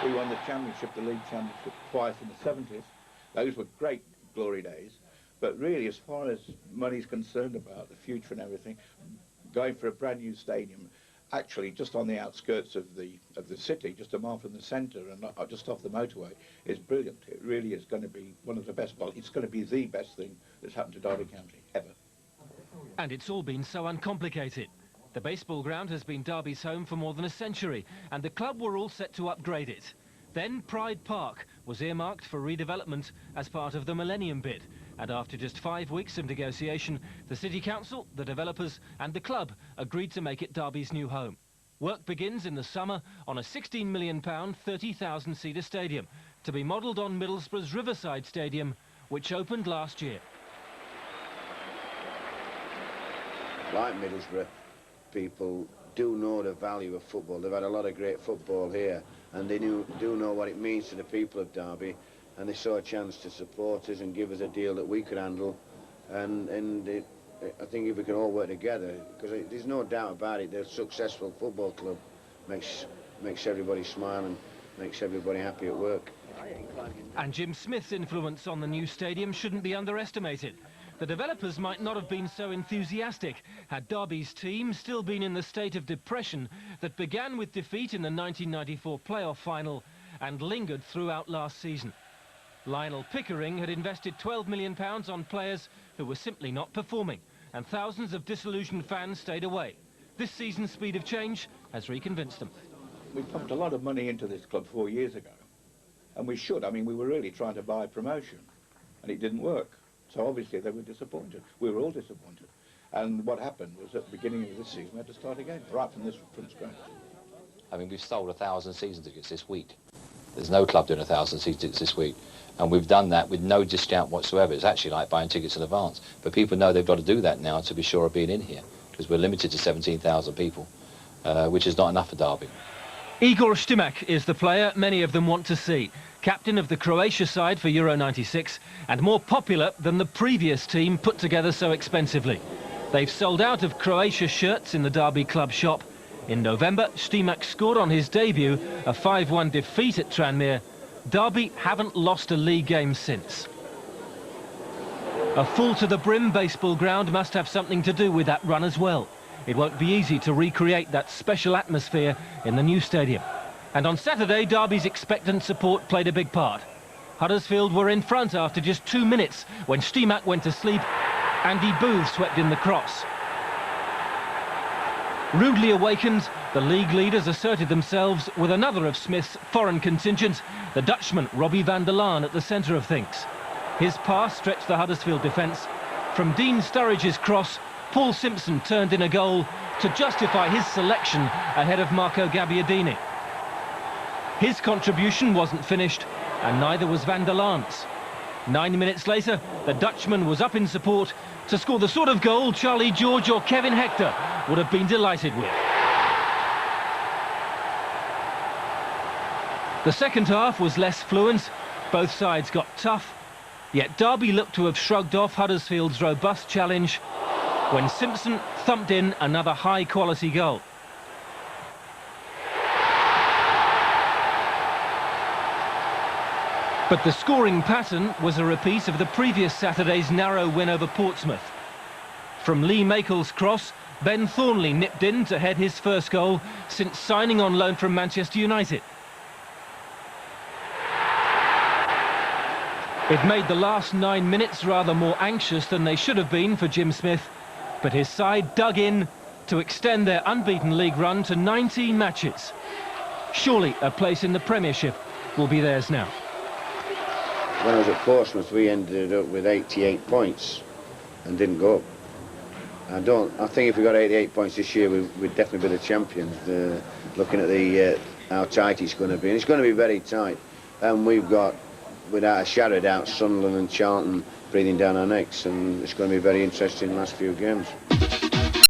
We won the championship, the league championship, twice in the 70s. Those were great glory days. But really, as far as money's concerned about the future and everything, going for a brand new stadium, actually just on the outskirts of the city, just a mile from the centre and just off the motorway, is brilliant. It really is going to be one of the best. Well, it's going to be the best thing that's happened to Derby County ever. And it's all been so uncomplicated. The baseball ground has been Derby's home for more than a century, and the club were all set to upgrade it. Then Pride Park was earmarked for redevelopment as part of the Millennium bid. And after just 5 weeks of negotiation, the City Council, the developers and the club agreed to make it Derby's new home. Work begins in the summer on a £16 million, 30,000-seater stadium, to be modelled on Middlesbrough's Riverside Stadium, which opened last year. Like Middlesbrough, people do know the value of football. They've had a lot of great football here, and they do know what it means to the people of Derby. And they saw a chance to support us and give us a deal that we could handle. And I think if we can all work together, because there's no doubt about it, they're a successful football club. Makes everybody smile and makes everybody happy at work. And Jim Smith's influence on the new stadium shouldn't be underestimated. The developers might not have been so enthusiastic had Derby's team still been in the state of depression that began with defeat in the 1994 playoff final and lingered throughout last season. Lionel Pickering had invested £12 million on players who were simply not performing, and thousands of disillusioned fans stayed away. This season's speed of change has reconvinced them. We pumped a lot of money into this club 4 years ago, and we should. I mean, we were really trying to buy promotion, and it didn't work. So obviously they were disappointed. We were all disappointed. And what happened was at the beginning of this season, we had to start again, right from scratch. I mean, we've sold 1,000 season tickets this week. There's no club doing 1,000 season tickets this week. And we've done that with no discount whatsoever. It's actually like buying tickets in advance. But people know they've got to do that now to be sure of being in here, because we're limited to 17,000 people, which is not enough for Derby. Igor Stimac is the player many of them want to see. Captain of the Croatia side for Euro 96 and more popular than the previous team put together so expensively. They've sold out of Croatia shirts in the Derby club shop. In November, Stimac scored on his debut a 5-1 defeat at Tranmere. Derby haven't lost a league game since. A full-to-the-brim baseball ground must have something to do with that run as well. It won't be easy to recreate that special atmosphere in the new stadium. And on Saturday, Derby's expectant support played a big part. Huddersfield were in front after just 2 minutes when Stimac went to sleep. Andy Booth swept in the cross. Rudely awakened, the league leaders asserted themselves with another of Smith's foreign contingent, the Dutchman Robbie van der Laan at the centre of things. His pass stretched the Huddersfield defence. From Dean Sturridge's cross, Paul Simpson turned in a goal to justify his selection ahead of Marco Gabbiadini. His contribution wasn't finished, and neither was van der Laan's. 9 minutes later, the Dutchman was up in support to score the sort of goal Charlie George or Kevin Hector would have been delighted with. The second half was less fluent, both sides got tough, yet Derby looked to have shrugged off Huddersfield's robust challenge when Simpson thumped in another high-quality goal. But the scoring pattern was a repeat of the previous Saturday's narrow win over Portsmouth. From Lee Makel's cross, Ben Thornley nipped in to head his first goal since signing on loan from Manchester United. It made the last 9 minutes rather more anxious than they should have been for Jim Smith, but his side dug in to extend their unbeaten league run to 19 matches. Surely a place in the Premiership will be theirs now. When I was at Portsmouth, we ended up with 88 points and didn't go up. I think if we got 88 points this year, we'd definitely be the champions. Looking at how tight it's going to be, and it's going to be very tight. And we've got, without a shadow of doubt, Sunderland and Charlton breathing down our necks, and it's going to be very interesting in the last few games.